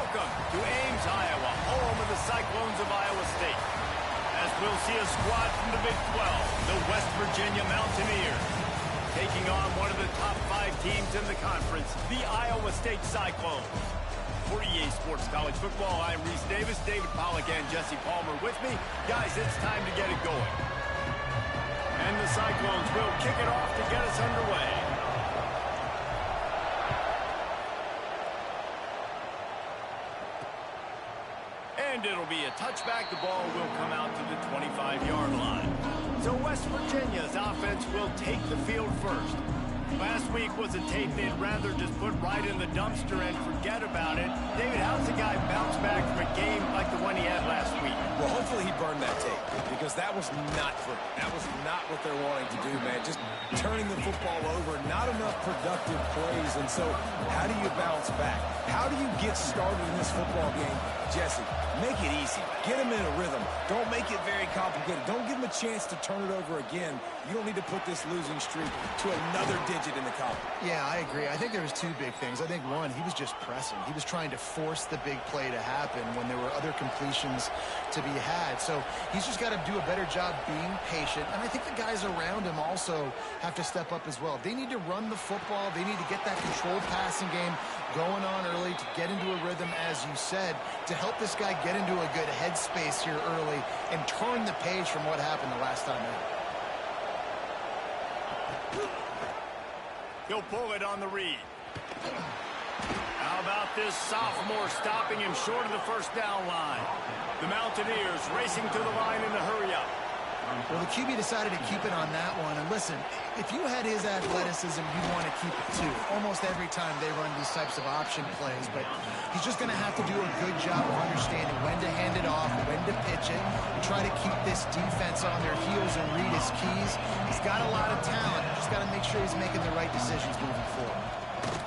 Welcome to Ames, Iowa, home of the Cyclones of Iowa State. As we'll see a squad from the Big 12, the West Virginia Mountaineers, taking on one of the top 5 teams in the conference, the Iowa State Cyclones. For EA Sports College Football, I'm Reese Davis, David Pollack, and Jesse Palmer with me. Guys, it's time to get it going. And the Cyclones will kick it off to get us underway. And it'll be a touchback. The ball will come out to the 25-yard line. So West Virginia's offense will take the field first. Last week was a tape they'd rather just put right in the dumpster and forget about it. David, how's the guy bounce back from a game like the one he had last week? Well, hopefully he burned that tape, because that was not pretty. That was not what they're wanting to do, man. Just turning the football over, not enough productive plays. And so how do you bounce back? How do you get started in this football game? Jesse, make it easy. Get him in a rhythm. Don't make it very complicated. Don't give him a chance to turn it over again. You don't need to put this losing streak to another digit in the column. Yeah, I agree. I think there was 2 big things. I think one, he was just pressing. He was trying to force the big play to happen when there were other completions to be had. So he's just got to do a better job being patient. And I think the guys around him also have to step up as well. They need to run the football. They need to get that controlled passing game going on early to get into a rhythm, as you said, to help this guy get into a good headspace here early and turn the page from what happened the last time out. He'll pull it on the read. How about this sophomore stopping him short of the first down line? The Mountaineers racing to the line in a hurry-up. Well, the QB decided to keep it on that one. And listen, if you had his athleticism, you'd want to keep it too. Almost every time they run these types of option plays. But he's just going to have to do a good job of understanding when to hand it off, when to pitch it, and try to keep this defense on their heels and read his keys. He's got a lot of talent. Just got to make sure he's making the right decisions moving forward.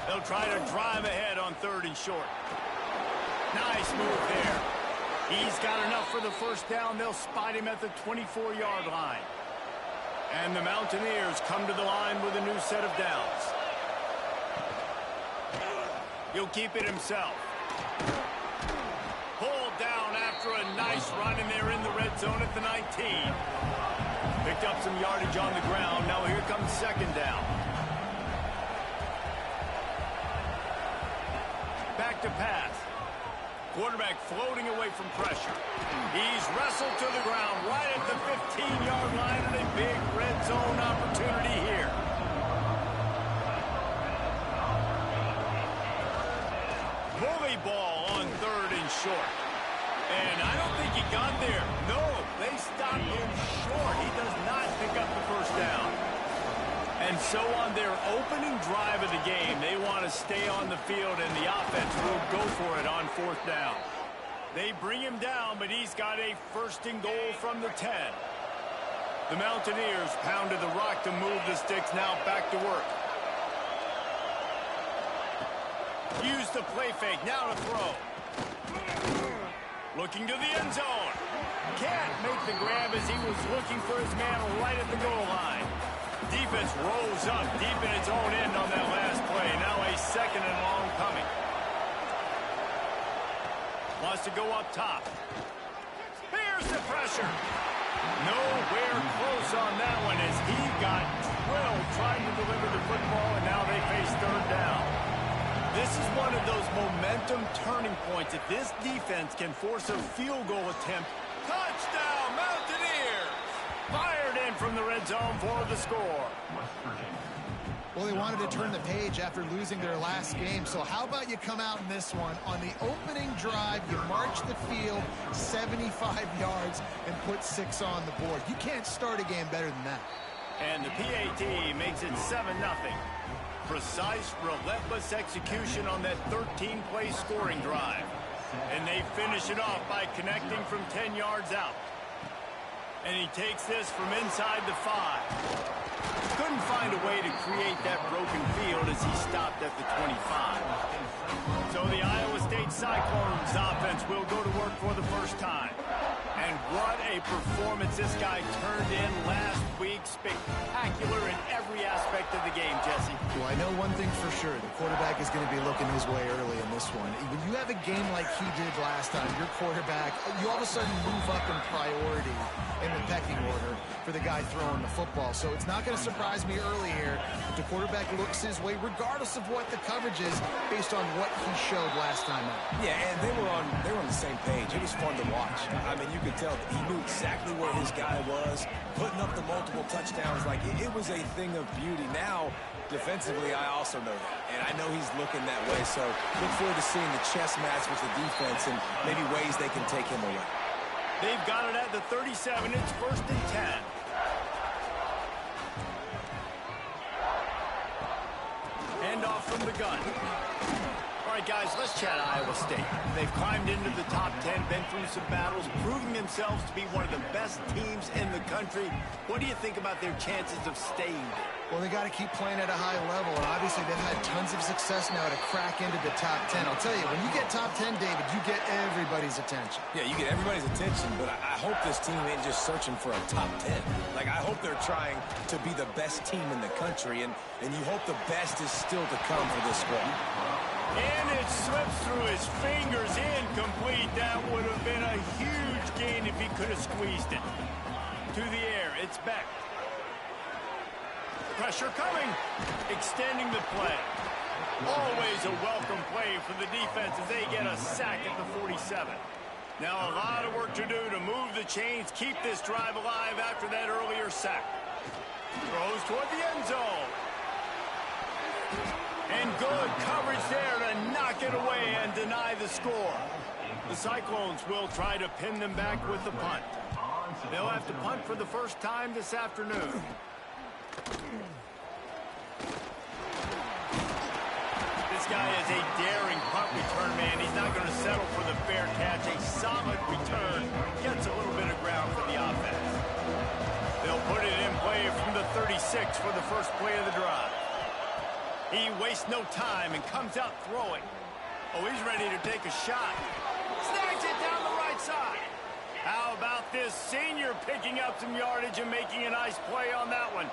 They'll try to drive ahead on 3rd and short. Nice move there. He's got enough for the first down. They'll spot him at the 24-yard line. And the Mountaineers come to the line with a new set of downs. He'll keep it himself. Pulled down after a nice run, and they're in the red zone at the 19. Picked up some yardage on the ground. Now here comes 2nd down. Back to pass. Quarterback floating away from pressure. He's wrestled to the ground right at the 15-yard line, and a big red zone opportunity here. Bully ball on 3rd and short. And I don't think he got there. No, they stopped him short. He does not pick up the first down. And so on their opening drive of the game, they want to stay on the field, and the offense will go for it on 4th down. They bring him down, but he's got a 1st and goal from the 10. The Mountaineers pounded the rock to move the sticks. Now back to work. Use the play fake. Now to throw. Looking to the end zone. Can't make the grab as he was looking for his man right at the goal line. Defense rolls up deep in its own end on that last play. Now a 2nd and long coming. Wants to go up top. Here's the pressure. Nowhere close on that one as he got drilled trying to deliver the football, and now they face 3rd down. This is one of those momentum turning points. If this defense can force a field goal attempt, touchdown Mountaineers! Fired in from the red zone for the score. Well, they wanted to turn the page after losing their last game. So how about you come out in this one? On the opening drive, you march the field 75 yards and put 6 on the board. You can't start a game better than that. And the PAT makes it 7-0. Precise, relentless execution on that 13-play scoring drive. And they finish it off by connecting from 10 yards out. And he takes this from inside the 5. Couldn't find a way to create that broken field as he stopped at the 25. So the Iowa State Cyclones offense will go to work for the first time. And what a performance this guy turned in last week. Spectacular in every aspect of the game, Jesse. Well, I know one thing for sure. The quarterback is going to be looking his way early in this one. When you have a game like he did last time, your quarterback, you all of a sudden move up in priority in the pecking order for the guy throwing the football. So it's not going to surprise me early here if the quarterback looks his way, regardless of what the coverage is, based on what he showed last time out. Yeah, and they were on the same page. It was fun to watch. I mean, you could tell that he knew exactly where his guy was, putting up the multiple touchdowns. Like, it was a thing of beauty. Now, defensively, I also know that. And I know he's looking that way. So look forward to seeing the chess match with the defense and maybe ways they can take him away. They've got it at the 37. It's 1st and 10. Hand off from the gun. All right, guys, let's chat Iowa State. They've climbed into the top 10, been through some battles, proving themselves to be one of the best teams in the country. What do you think about their chances of staying there? Well, they got to keep playing at a high level, and obviously they've had tons of success now to crack into the top 10. I'll tell you, when you get top 10, David, you get everybody's attention. Yeah, you get everybody's attention, but I hope this team ain't just searching for a top 10. Like, I hope they're trying to be the best team in the country, and you hope the best is still to come for this squad. And it slips through his fingers, incomplete. That would have been a huge gain if he could have squeezed it. To the air, it's Beck. Pressure coming, extending the play. Always a welcome play for the defense as they get a sack at the 47. Now a lot of work to do to move the chains, keep this drive alive after that earlier sack. Throws toward the end zone. And good coverage there to knock it away and deny the score. The Cyclones will try to pin them back with the punt. They'll have to punt for the first time this afternoon. This guy is a daring punt return man. He's not going to settle for the fair catch. A solid return. Gets a little bit of ground for the offense. They'll put it in play from the 36 for the first play of the drive. He wastes no time and comes out throwing. Oh, he's ready to take a shot. Snags it down the right side. How about this senior picking up some yardage and making a nice play on that one?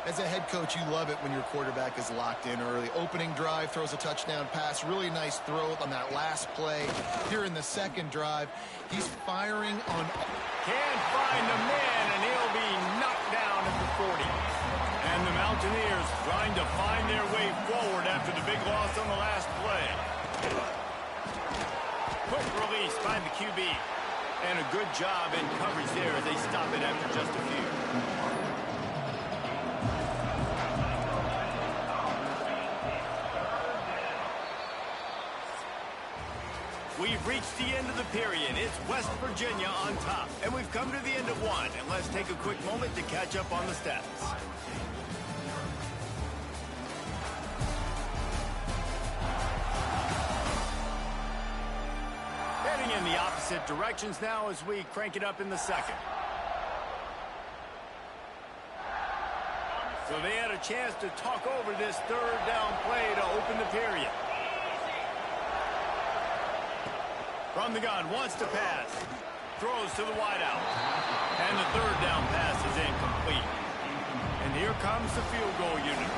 As a head coach, you love it when your quarterback is locked in early. Opening drive, throws a touchdown pass. Really nice throw on that last play. Here in the second drive, he's firing on... Can't find the man, and he'll be knocked down at the 40. And the Mountaineers trying to find their way forward after the big loss on the last play. Quick release by the QB. And a good job in coverage there as they stop it after just a few. We've reached the end of the period. It's West Virginia on top. And we've come to the end of one. And let's take a quick moment to catch up on the stats. Heading in the opposite directions now as we crank it up in the second. So they had a chance to talk over this third down play to open the period. From the gun, wants to pass. Throws to the wideout. And the third down pass is incomplete. And here comes the field goal unit.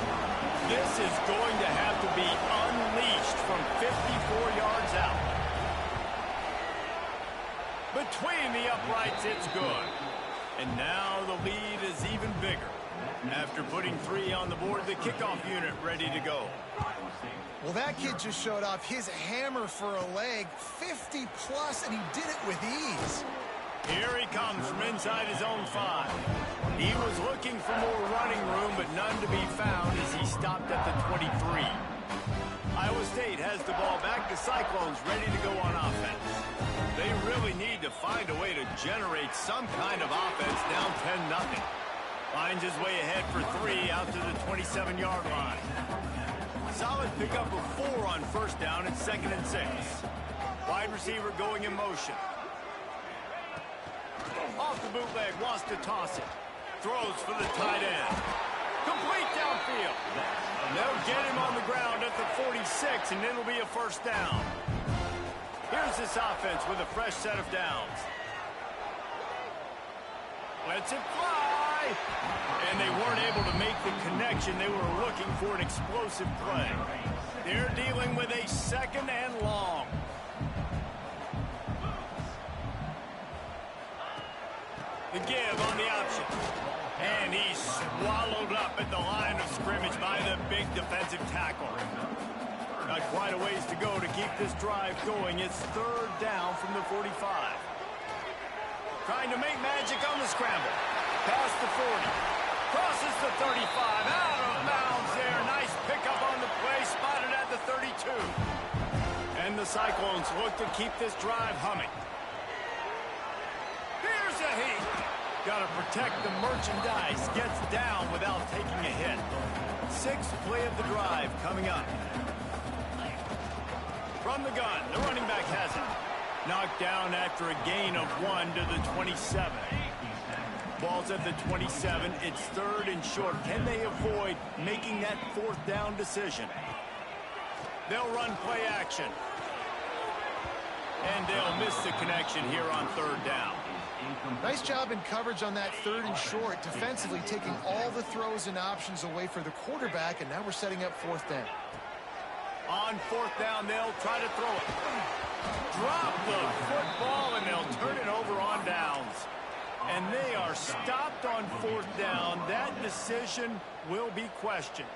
This is going to have to be unleashed from 54 yards out. Between the uprights, it's good. And now the lead is even bigger. After putting 3 on the board, the kickoff unit ready to go. Well, that kid just showed off his hammer for a leg, 50-plus, and he did it with ease. Here he comes from inside his own 5. He was looking for more running room, but none to be found as he stopped at the 23. Iowa State has the ball back. The Cyclones ready to go on offense. They really need to find a way to generate some kind of offense down 10-0. Finds his way ahead for 3 out to the 27-yard line. Solid pickup of 4 on first down and 2nd and 6. Wide receiver going in motion. Off the bootleg, wants to toss it. Throws for the tight end. Complete downfield. They'll get him on the ground at the 46, and it'll be a first down. Here's this offense with a fresh set of downs. Lets it fly. And they weren't able to make the connection. They were looking for an explosive play. They're dealing with a 2nd and long. The give on the option. And he's swallowed up at the line of scrimmage by the big defensive tackle. Got quite a ways to go to keep this drive going. It's 3rd down from the 45. Trying to make magic on the scramble. Past the 40. Crosses the 35. Out of bounds there. Nice pickup on the play. Spotted at the 32. And the Cyclones look to keep this drive humming. Here's a heat. Got to protect the merchandise. Gets down without taking a hit. 6th play of the drive coming up. From the gun, the running back has it. Knocked down after a gain of 1 to the 27. Ball's at the 27. It's 3rd and short. Can they avoid making that 4th down decision? They'll run play action. And they'll miss the connection here on 3rd down. Nice job in coverage on that 3rd and short. Defensively taking all the throws and options away for the quarterback, and now we're setting up 4th down. On 4th down, they'll try to throw it. Drop the football, and they'll turn it over on downs. And they are stopped on 4th down. That decision will be questioned.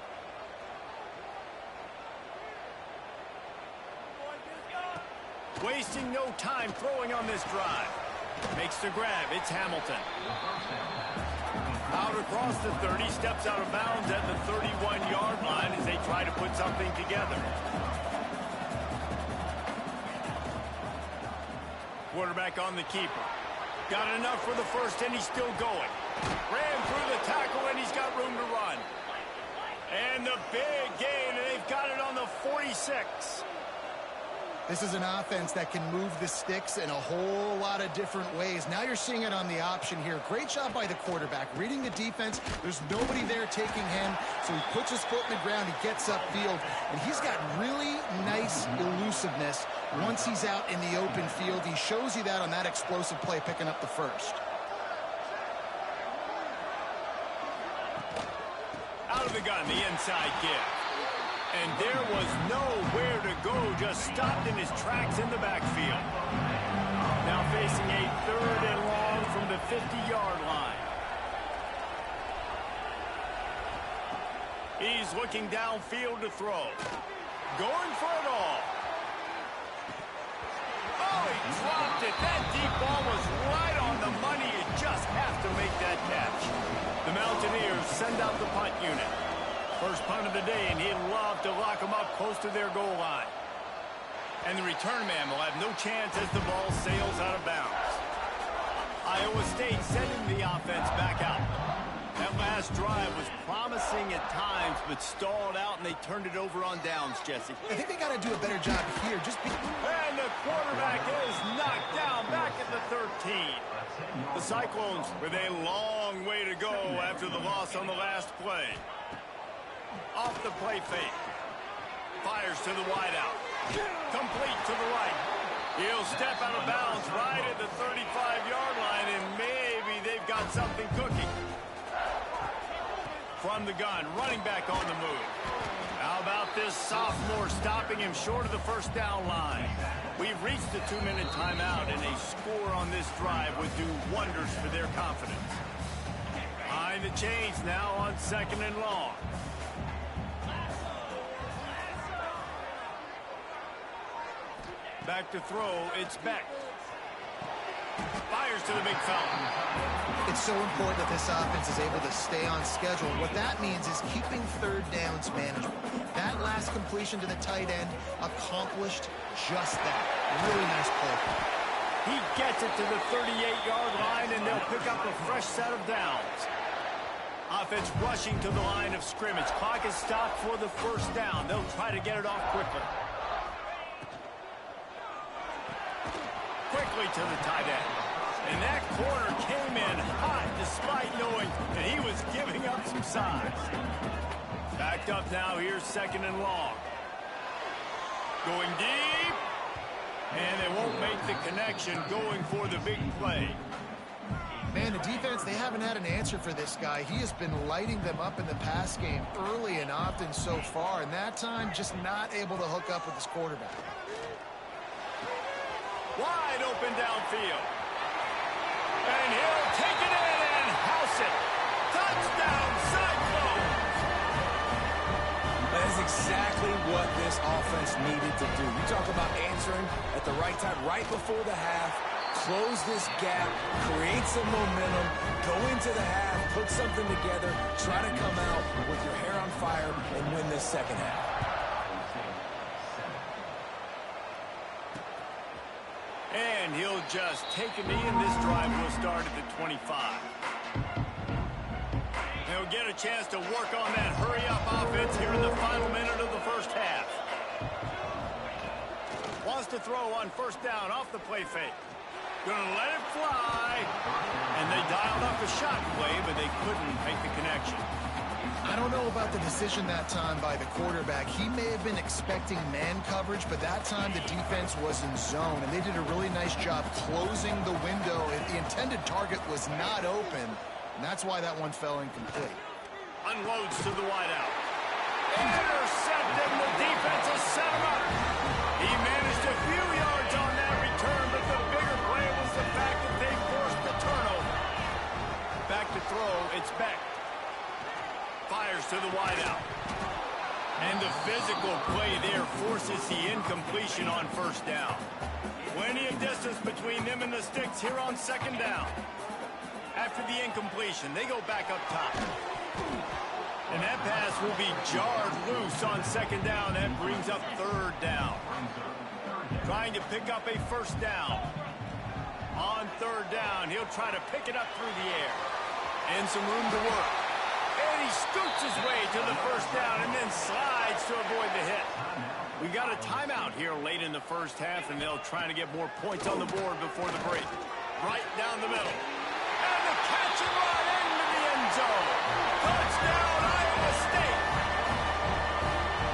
Wasting no time throwing on this drive. Makes the grab. It's Hamilton. Out across the 30, steps out of bounds at the 31-yard line as they try to put something together. Quarterback on the keeper. Got enough for the 1st, and he's still going. Ran through the tackle, and he's got room to run. And the big gain, and they've got it on the 46. This is an offense that can move the sticks in a whole lot of different ways. Now you're seeing it on the option here. Great job by the quarterback. Reading the defense, there's nobody there taking him, so he puts his foot in the ground, he gets upfield, and he's got really nice elusiveness once he's out in the open field. He shows you that on that explosive play, picking up the 1st. Out of the gun, the inside give. And there was nowhere to go, just stopped in his tracks in the backfield. Now facing a 3rd and long from the 50-yard line. He's looking downfield to throw. Going for it all. Oh, he dropped it. That deep ball was right on the money. You just have to make that catch. The Mountaineers send out the punt unit. First punt of the day, and he'd love to lock them up close to their goal line. And the return man will have no chance as the ball sails out of bounds. Iowa State sending the offense back out. That last drive was promising at times, but stalled out, and they turned it over on downs, Jesse. I think they got to do a better job here. And the quarterback is knocked down back at the 13. The Cyclones with a long way to go after the loss on the last play. Off the play fake. Fires to the wideout. Complete to the right. He'll step out of bounds right at the 35-yard line, and maybe they've got something cooking. From the gun, running back on the move. How about this sophomore stopping him short of the 1st down line? We've reached the 2-minute timeout, and a score on this drive would do wonders for their confidence. Behind the chains now on 2nd and long. Back to throw, it's Beck. Fires to the big fountain. It's so important that this offense is able to stay on schedule. What that means is keeping 3rd downs manageable. That last completion to the tight end accomplished just that. Really nice play. He gets it to the 38-yard line, and they'll pick up a fresh set of downs. Offense rushing to the line of scrimmage. Clock is stopped for the 1st down. They'll try to get it off quickly. Quickly to the tight end. And that corner came in hot despite knowing that he was giving up some size. Backed up now, here's 2nd and long. Going deep. And they won't make the connection going for the big play. Man, the defense, they haven't had an answer for this guy. He has been lighting them up in the pass game early and often so far, and that time just not able to hook up with his quarterback. Wide open downfield. And he'll take it in and house it. Touchdown, Cyclones! That is exactly what this offense needed to do. You talk about answering at the right time, right before the half, close this gap, create some momentum, go into the half, put something together, try to come out with your hair on fire and win this second half. And he'll just take a knee, and this drive will start at the 25. He'll get a chance to work on that hurry-up offense here in the final minute of the first half. Wants to throw on first down off the play fake. Gonna let it fly. And they dialed up a shot play, but they couldn't make the connection. I don't know about the decision that time by the quarterback. He may have been expecting man coverage, but that time the defense was in zone, and they did a really nice job closing the window. The intended target was not open, and that's why that one fell incomplete. Unloads to the wideout. Intercepted, and the defense has set him up. He managed a few yards on that return, but the bigger play was the fact that they forced the turnover. Back to throw, it's Beck. Fires to the wideout. And the physical play there forces the incompletion on first down. Plenty of distance between them and the sticks here on second down. After the incompletion, they go back up top. And that pass will be jarred loose on second down. That brings up third down. Trying to pick up a first down. On third down, he'll try to pick it up through the air. And some room to work. And he scoots his way to the first down and then slides to avoid the hit. We got a timeout here late in the first half, and they'll try to get more points on the board before the break. Right down the middle. And the catch and run into the end zone. Touchdown, Iowa State.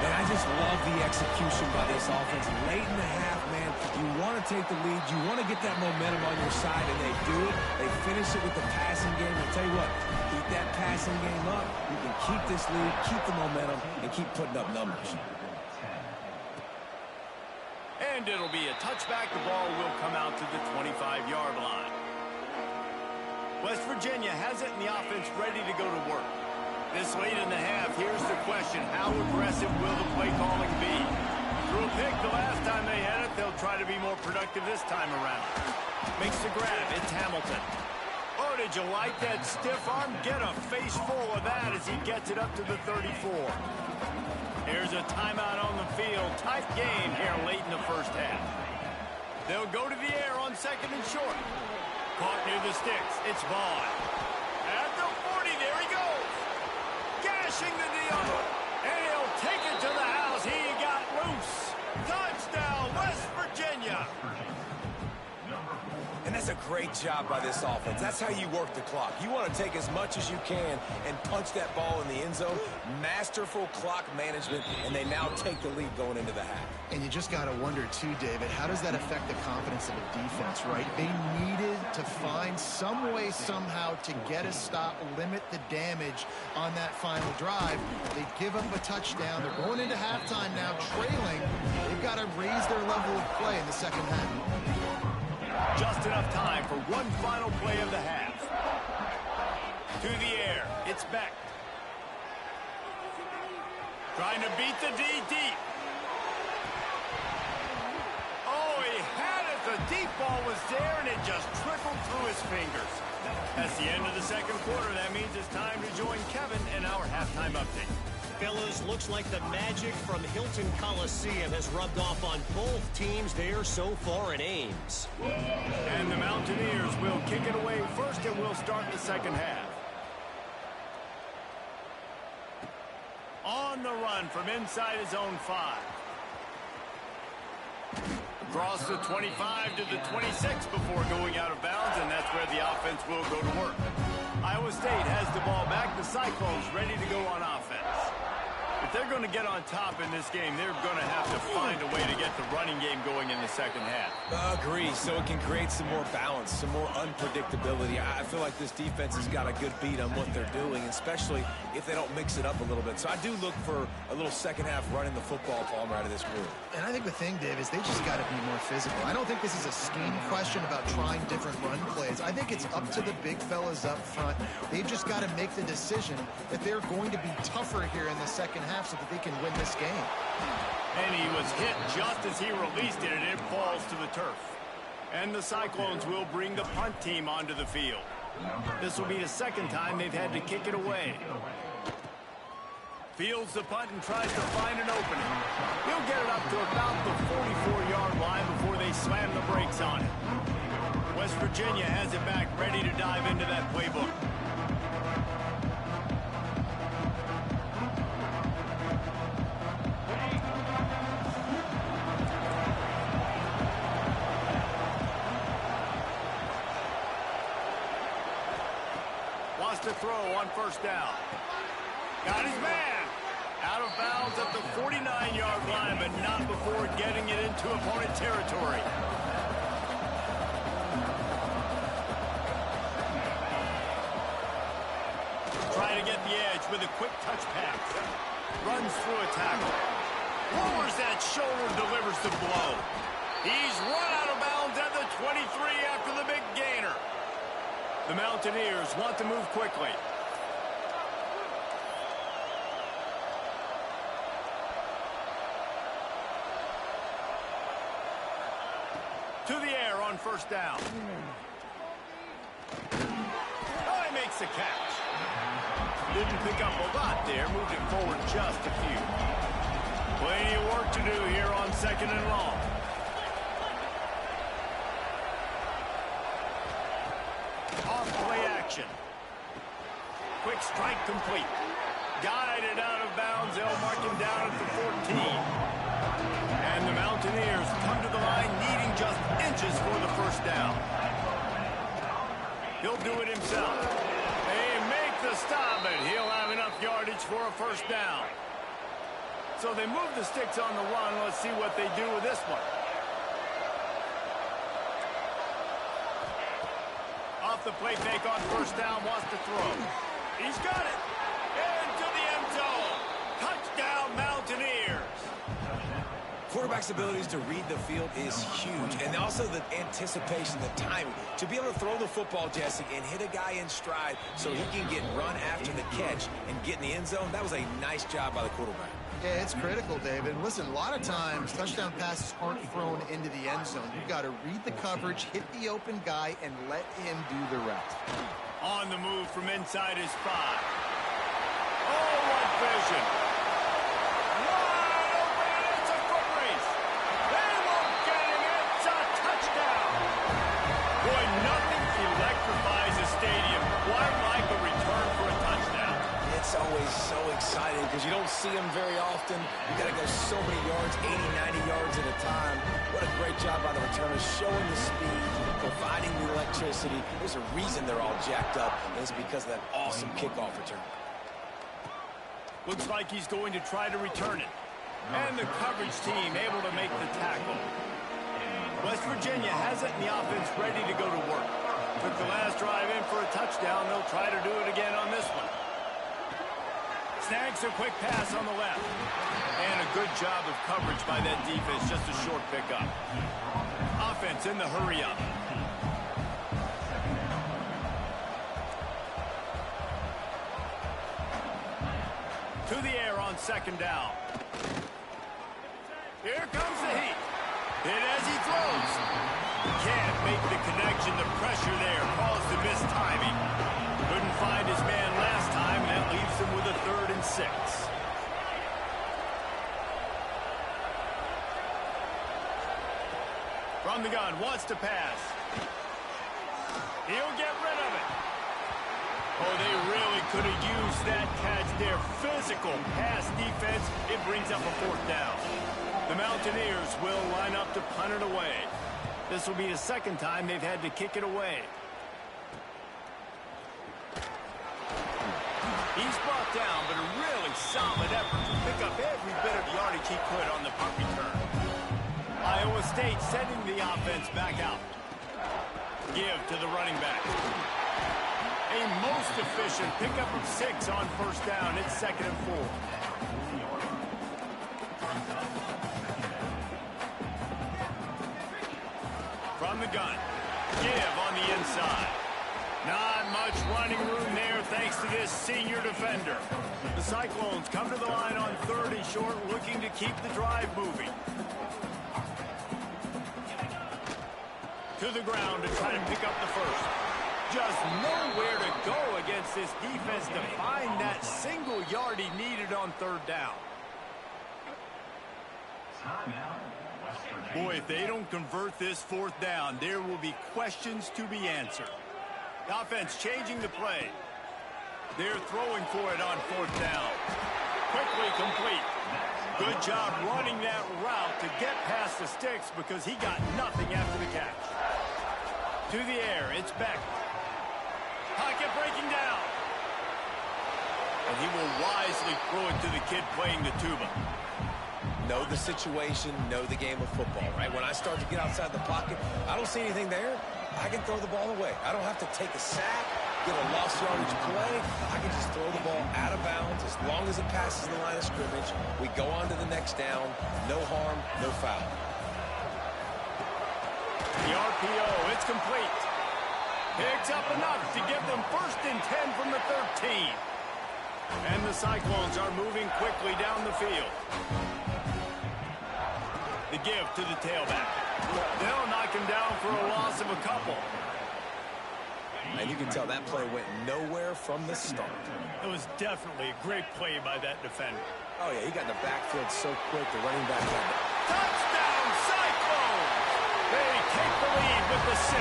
Man, I just love the execution by this offense. Late in the half, man, you want to take the lead. You want to get that momentum on your side, and they do it. They finish it with the passing game. I'll tell you what, keep that passing game up. You can keep this lead, keep the momentum, and keep putting up numbers. And it'll be a touchback. The ball will come out to the 25-yard line. West Virginia has it, and the offense ready to go to work. This late in the half, here's the question. How aggressive will the play calling be? Threw a pick the last time they had it. They'll try to be more productive this time around. Makes the grab. It's Hamilton. Oh, did you like that stiff arm? Get a face full of that as he gets it up to the 34. Here's a timeout on the field. Tight game here late in the first half. They'll go to the air on second and short. Caught near the sticks. It's Vaughn. At the 40, there he goes. Gashing the deal. And he'll take it to the house. He got loose. Touchdown, West Virginia. And that's a great job by this offense. That's how you work the clock. You want to take as much as you can and punch that ball in the end zone. Masterful clock management, and they now take the lead going into the half. And you just got to wonder, too, David, how does that affect the confidence of a defense, right? They needed to find some way, somehow, to get a stop, limit the damage on that final drive. They give up a touchdown. They're going into halftime now, trailing. They've got to raise their level of play in the second half. Just enough time for one final play of the half. To the air, it's Beck. Trying to beat the D deep. Oh, he had it. The deep ball was there, and it just trickled through his fingers. That's the end of the second quarter. That means it's time to join Kevin in our halftime update. Fellas, looks like the magic from Hilton Coliseum has rubbed off on both teams there so far in Ames. And the Mountaineers will kick it away first, and we'll start the second half. On the run from inside his own 5. Across the 25 to the 26 before going out of bounds, and that's where the offense will go to work. Iowa State has the ball back. The Cyclones ready to go on offense. The if they're going to get on top in this game, they're going to have to find a way to get the running game going in the second half. Agree, so it can create some more balance, some more unpredictability. I feel like this defense has got a good beat on what they're doing, especially if they don't mix it up a little bit. So I do look for a little second half running the football, Palmer, out of this group. And I think the thing, Dave, is they just got to be more physical. I don't think this is a scheme question about trying different run plays. I think it's up to the big fellas up front. They've just got to make the decision that they're going to be tougher here in the second half so that they can win this game. And he was hit just as he released it, and it falls to the turf. And the Cyclones will bring the punt team onto the field. This will be the second time they've had to kick it away. Fields the punt and tries to find an opening. He'll get it up to about the 44-yard line before they slam the brakes on it. West Virginia has it back, ready to dive into that playbook. Wants to throw on first down. Got his man. Out of bounds at the 49-yard line, but not before getting it into opponent territory. Trying to get the edge with a quick touch pass. Runs through a tackle. Lowers that shoulder, delivers the blow. He's run out of bounds at the 23 after the big gainer. The Mountaineers want to move quickly. To the air on first down. Oh, he makes the catch. Didn't pick up a lot there, moved it forward just a few. Plenty of work to do here on second and long. Off play action. Quick strike complete. Guided out of bounds. They'll mark him down at the 14. And the Mountaineers come to the line needing just inches for the first down. He'll do it himself. They make the stop, but he'll have enough yardage for a first down. So they move the sticks on the run. Let's see what they do with this one. Off the play fake on first down, wants to throw. He's got it. Into the end zone. Touchdown, Mountaineers. Quarterback's abilities to read the field is huge, and also the anticipation, the timing. To be able to throw the football, Jesse, and hit a guy in stride so he can get run after the catch and get in the end zone, that was a nice job by the quarterback. Yeah, it's critical, David. Listen, a lot of times touchdown passes aren't thrown into the end zone. You've got to read the coverage, hit the open guy, and let him do the rest. On the move from inside his 5. Oh, what vision. Wide open, it's a foot race. They won't get him, it's a touchdown. Boy, nothing electrifies a stadium quite like a return for a touchdown. It's always so exciting because you don't see them very often. You got to go so many yards, 80, 90 yards at a time. What a great job by the returners, showing the speed, providing the electricity. There's a reason they're all jacked up, and it's because of that awesome kickoff return. Looks like he's going to try to return it. And the coverage team able to make the tackle. West Virginia has it in the offense ready to go to work. Took the last drive in for a touchdown. They'll try to do it again on this one. Snags a quick pass on the left. And a good job of coverage by that defense. Just a short pickup. Offense in the hurry-up. To the air on second down. Here comes the heat. Hit as he throws. Can't make the connection. The pressure there caused the missed timing. Couldn't find his man last time, and that leaves him with a 3rd and 6. From the gun, wants to pass. He'll get rid of it. Oh, they really could have used that catch there. Physical pass defense. It brings up a 4th down. The Mountaineers will line up to punt it away. This will be the second time they've had to kick it away. He's brought down, but a really solid effort to pick up every bit of yardage he could on the punt return. Iowa State sending the offense back out. Give to the running back. A most efficient pickup of 6 on first down. It's 2nd and 4. From the gun. Give on the inside. Not much running room there thanks to this senior defender. The Cyclones come to the line on 3rd and short, looking to keep the drive moving. To the ground to try to pick up the first. Just nowhere to go against this defense to find that single yard he needed on 3rd down. Boy, if they don't convert this 4th down, there will be questions to be answered. The offense changing the play. They're throwing for it on 4th down. Quickly complete. Good job running that route to get past the sticks because he got nothing after the catch. To the air, it's Beck. Pocket breaking down. And he will wisely throw it to the kid playing the tuba. Know the situation, know the game of football, right? When I start to get outside the pocket, I don't see anything there. I can throw the ball away. I don't have to take a sack, get a lost yardage play. I can just throw the ball out of bounds as long as it passes the line of scrimmage. We go on to the next down. No harm, no foul. The RPO, it's complete. Picks up enough to get them 1st and 10 from the 13. And the Cyclones are moving quickly down the field. The give to the tailback. They'll knock him down for a loss of a couple. And you can tell that play went nowhere from the start. It was definitely a great play by that defender. Oh, yeah, he got in the backfield so quick, the running back had it. Touchdown, Cyclones! They take the lead with the 6.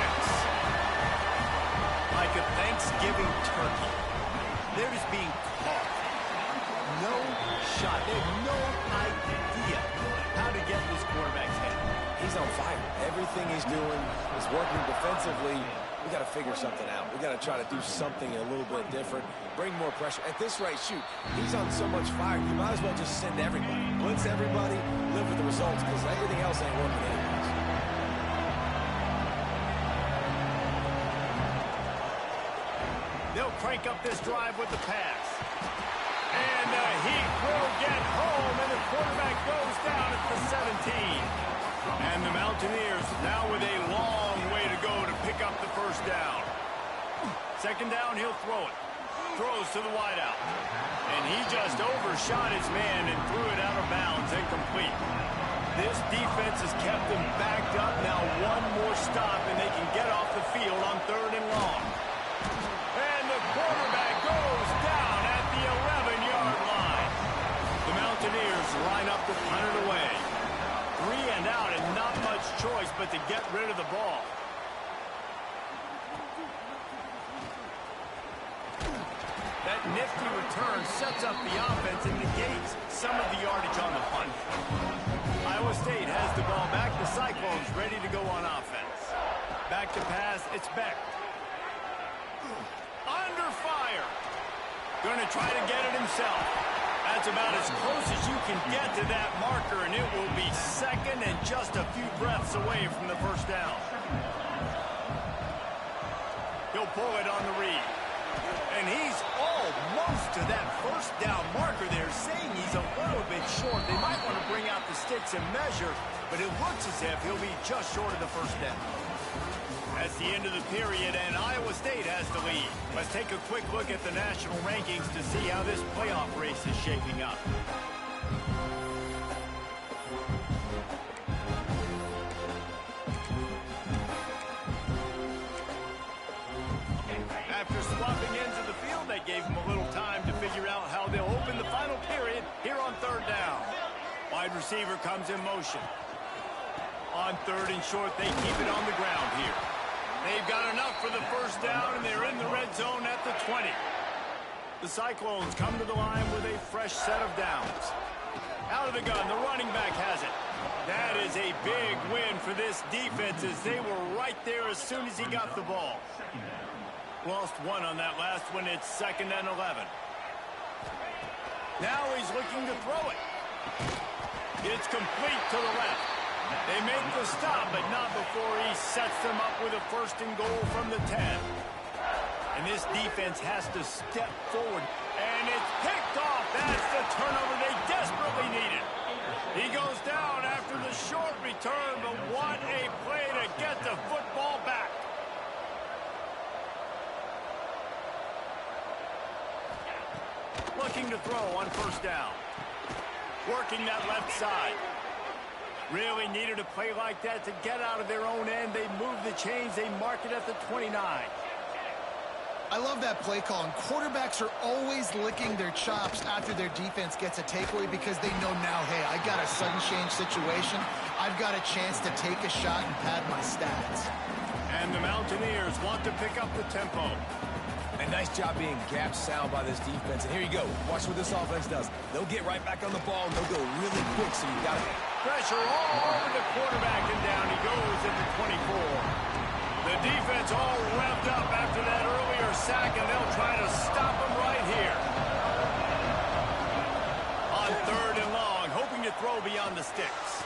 Like a Thanksgiving turkey. They're just being caught. No shot. They have no idea how to get this quarterback's head. He's on fire. Everything he's doing is working defensively. We got to figure something out. We got to try to do something a little bit different. Bring more pressure. At this rate, shoot, he's on so much fire, you might as well just send everybody. Blitz everybody, live with the results, because everything else ain't working anyways. They'll crank up this drive with the pass. And the Heat will get home, and the quarterback goes down at the 17. And the Mountaineers now with a long way to go to pick up the 1st down. 2nd down, he'll throw it. Throws to the wideout. And he just overshot his man and threw it out of bounds, incomplete. This defense has kept them backed up. Now one more stop, and they can get off the field on 3rd and long. And the quarterback goes down at the 11-yard line. The Mountaineers line up to punt it away. 3 and out, and not much choice but to get rid of the ball. That nifty return sets up the offense and negates some of the yardage on the punt. Iowa State has the ball back. The Cyclones ready to go on offense. Back to pass, it's Beck. Under fire. Going to try to get it himself. That's about as close as you can get to that marker, and it will be 2nd and just a few breaths away from the 1st down. He'll pull it on the read. And he's almost to that 1st down marker there, saying he's a little bit short. They might want to bring out the sticks and measure, but it looks as if he'll be just short of the 1st down. That's the end of the period, and Iowa State has the lead. Let's take a quick look at the national rankings to see how this playoff race is shaping up. After swapping ends of the field, they gave them a little time to figure out how they'll open the final period here on 3rd down. Wide receiver comes in motion. On 3rd and short, they keep it on the ground here. They've got enough for the 1st down, and they're in the red zone at the 20. The Cyclones come to the line with a fresh set of downs. Out of the gun, the running back has it. That is a big win for this defense as they were right there as soon as he got the ball. Lost 1 on that last one. It's 2nd and 11. Now he's looking to throw it. It's complete to the left. They make the stop, but not before he sets them up with a first and goal from the 10. And this defense has to step forward. And it's picked off. That's the turnover they desperately needed. He goes down after the short return, but what a play to get the football back. Looking to throw on first down. Working that left side. Really needed a play like that to get out of their own end. They move the chains. They mark it at the 29. I love that play call, and quarterbacks are always licking their chops after their defense gets a takeaway because they know now, hey, I got a sudden change situation. I've got a chance to take a shot and pad my stats. And the Mountaineers want to pick up the tempo. A nice job being gap sound by this defense. And here you go. Watch what this offense does. They'll get right back on the ball, and they'll go really quick, so you got to... Pressure all over the quarterback, and down he goes at the 24. The defense all revved up after that earlier sack, and they'll try to stop him right here. On third and long, hoping to throw beyond the sticks.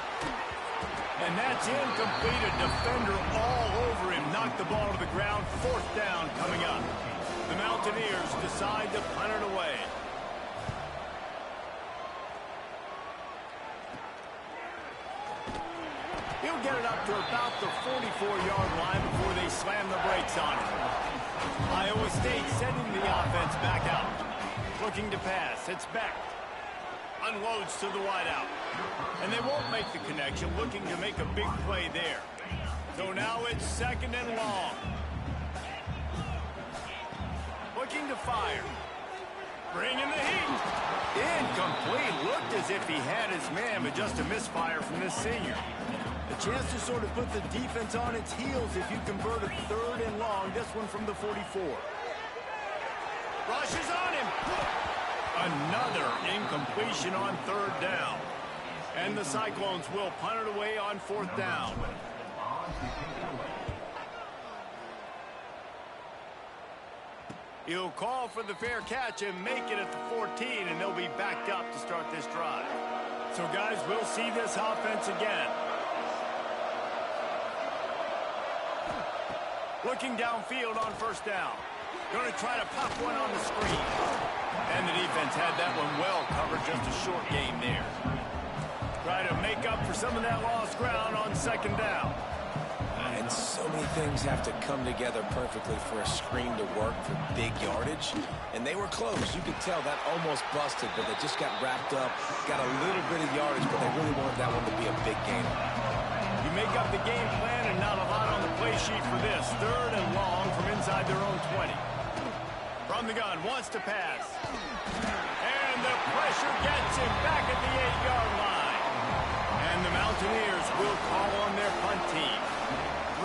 And that's incomplete. A defender all over him. Knocked the ball to the ground. Fourth down coming up. The Mountaineers decide to punt it away. He'll get it up to about the 44-yard line before they slam the brakes on him. Iowa State sending the offense back out. Looking to pass. It's back. Unloads to the wideout. And they won't make the connection. Looking to make a big play there. So now it's second and long. Looking to fire. Bringing the heat. Incomplete. Looked as if he had his man, but just a misfire from this senior. A chance to sort of put the defense on its heels if you convert a third and long. This one from the 44. Rushes on him. Another incompletion on third down. And the Cyclones will punt it away on fourth down. He'll call for the fair catch and make it at the 14, and they'll be backed up to start this drive. So, guys, we'll see this offense again. Looking downfield on first down. Going to try to pop one on the screen. And the defense had that one well covered, just a short game there. Try to make up for some of that lost ground on second down. And so many things have to come together perfectly for a screen to work for big yardage. And they were close. You could tell that almost busted, but they just got wrapped up, got a little bit of yardage, but they really wanted that one to be a big game. You make up the game plan and not a lot on the play sheet for this. Third and long from inside their own 20. From the gun, wants to pass. And the pressure gets him back at the 8-yard line. And the Mountaineers will call on their punt team.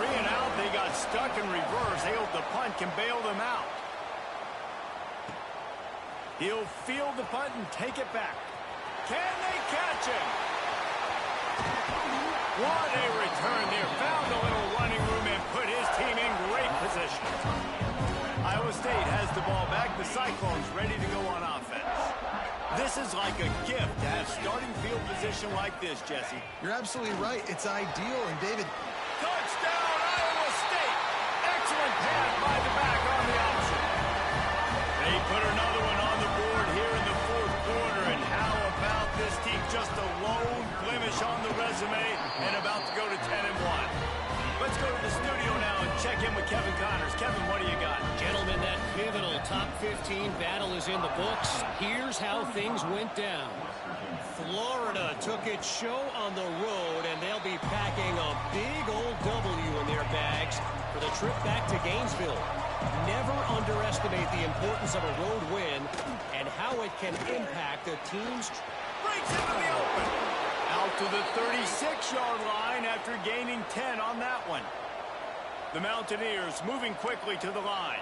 3 and out, they got stuck in reverse. They hope the punt can bail them out. He'll field the punt and take it back. Can they catch him? What a return there. Found a little running room and put his team in great position. Iowa State has the ball back. The Cyclones ready to go on offense. This is like a gift to have starting field position like this, Jesse. You're absolutely right. It's ideal. And, David, touchdown, Iowa State. Excellent pass by the back on the option. They put another one on the board here in the fourth quarter. And how about this team? Just a lone blemish on the resume and about to go to 10-1. Let's go to the studio now and check in with Kevin Connors. Kevin, what do you got? Gentlemen, that pivotal top 15 battle is in the books. Here's how things went down. Florida took its show on the road, and they'll be packing a big old W in their bags for the trip back to Gainesville. Never underestimate the importance of a road win and how it can impact a team's... Breaks into the open. Out to the 36-yard line after gaining 10 on that one. The Mountaineers moving quickly to the line.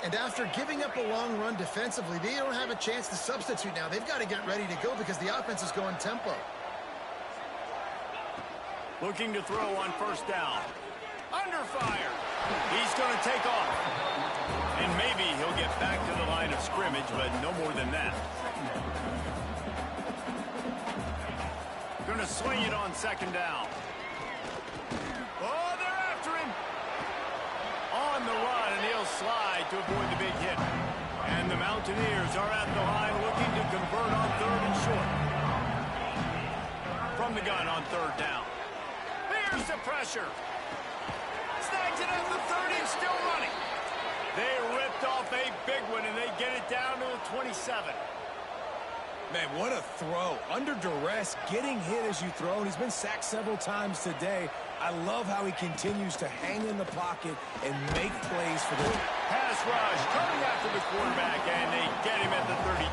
and after giving up a long run defensively, they don't have a chance to substitute now. They've got to get ready to go because the offense is going tempo. Looking to throw on first down. Under fire. He's going to take off. And maybe he'll get back to the line of scrimmage, but no more than that. sling it on second down. Oh, they're after him. On the run, and he'll slide to avoid the big hit. And the Mountaineers are at the line looking to convert on third and short. From the gun on third down. There's the pressure. Snags it at the 30 and still running. They ripped off a big one, and they get it down to the 27. Man, what a throw. Under duress, getting hit as you throw, and he's been sacked several times today. I love how he continues to hang in the pocket and make plays for the pass rush coming after the quarterback, and they get him at the 32.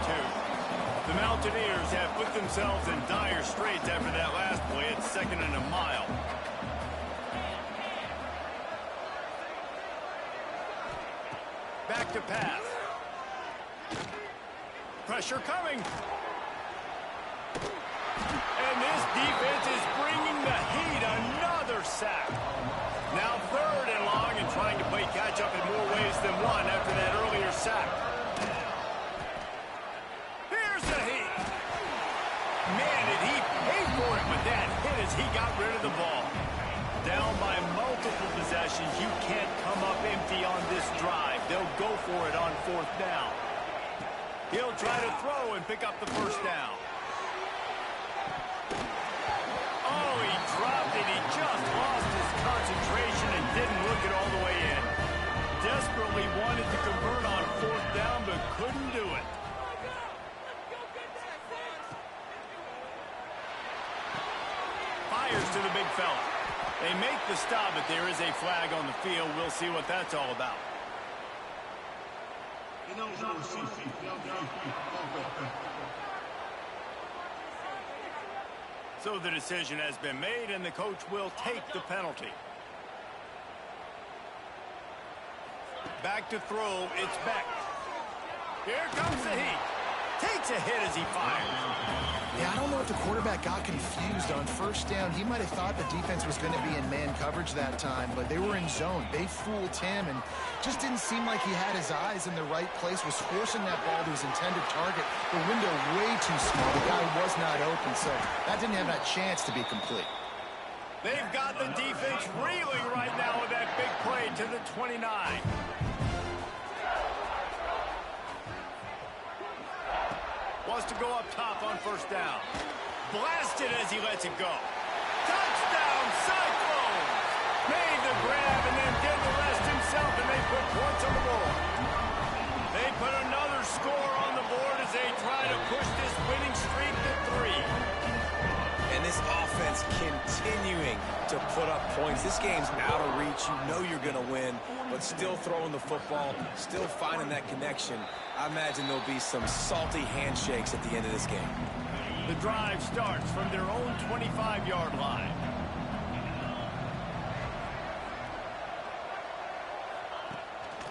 The Mountaineers have put themselves in dire straits after that last play. It's 2nd and a mile. Back to pass. Pressure coming. And this defense is bringing the heat. Another sack. Now 3rd and long, and trying to play catch-up in more ways than one after that earlier sack. Here's the heat. Man, did he pay for it with that hit as he got rid of the ball. Down by multiple possessions. You can't come up empty on this drive. They'll go for it on 4th down. He'll try to throw and pick up the 1st down. Oh, he dropped it. He just lost his concentration and didn't look it all the way in. Desperately wanted to convert on 4th down, but couldn't do it. Fires to the big fella. They make the stop, but there is a flag on the field. We'll see what that's all about. So the decision has been made, and the coach will take the penalty. Back to throw. It's Beck. Here comes the heat. Takes a hit as he fires. Yeah, I don't know if the quarterback got confused on 1st down. He might have thought the defense was going to be in man coverage that time, but they were in zone. They fooled him and just didn't seem like he had his eyes in the right place, was forcing that ball to his intended target. The window way too small. The guy was not open, so that didn't have that chance to be complete. They've got the defense reeling right now with that big play to the 29. Wants to go up top on 1st down. Blasted as he lets it go. Touchdown, Cyclones! Made the grab and then did the rest himself, and they put points on the board. They put another score on the board as they try to push this winning streak to 3. And this offense continuing to put up points. This game's out of reach. You know you're going to win, but still throwing the football, still finding that connection. I imagine there'll be some salty handshakes at the end of this game. The drive starts from their own 25-yard line.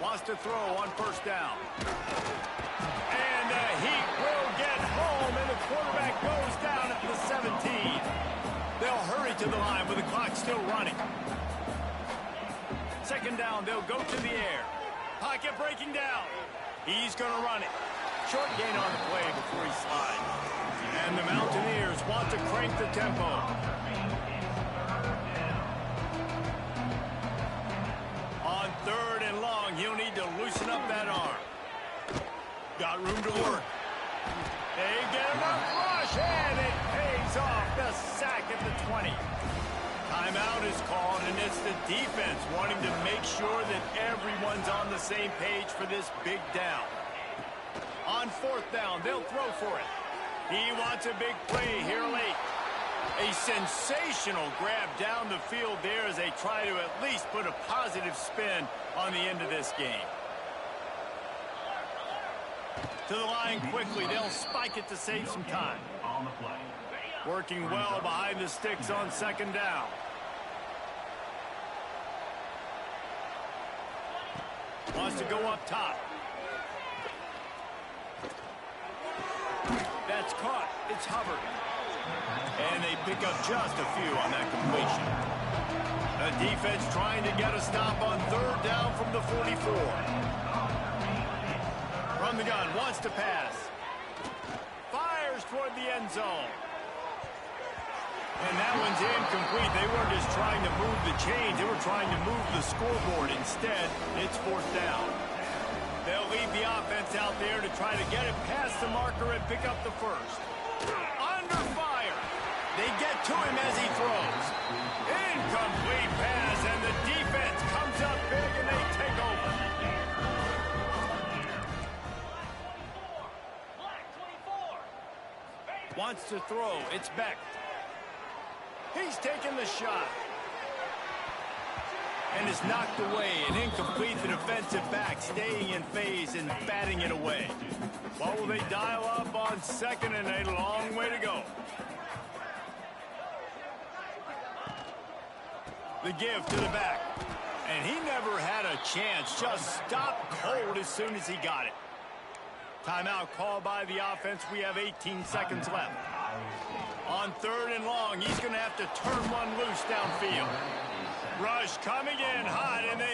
Wants to throw on 1st down. And the Heat will get home, and the quarterback goes down at the 17. They'll hurry to the line with the clock still running. 2nd down, they'll go to the air. Pocket breaking down. He's going to run it. Short gain on the play before he slides. And the Mountaineers want to crank the tempo. On 3rd and long, he'll need to loosen up that arm. Got room to work. They get him up rush, and it pays off. The sack at the 20. Timeout is called, and it's the defense wanting to make sure that everyone's on the same page for this big down. On 4th down, they'll throw for it. He wants a big play here late. A sensational grab down the field there as they try to at least put a positive spin on the end of this game. To the line quickly. They'll spike it to save some time. Working well behind the sticks on 2nd down. Wants to go up top. That's caught. It's Hubbard. And they pick up just a few on that completion. The defense trying to get a stop on 3rd down from the 44. From the gun, wants to pass. Fires toward the end zone. And that one's incomplete. They weren't just trying to move the chains. They were trying to move the scoreboard. Instead, it's fourth down. They'll leave the offense out there to try to get it past the marker and pick up the first. Under fire. They get to him as he throws. Incomplete pass, and the defense comes up big, and they take over. Wants to throw. It's Beck. He's taking the shot. And is knocked away. An incomplete to defensive back, staying in phase and batting it away. What will they dial up on second, and a long way to go. The give to the back. And he never had a chance. Just stopped cold as soon as he got it. Timeout called by the offense. We have 18 seconds left. On third and long, he's going to have to turn one loose downfield. Rush coming in hot, and they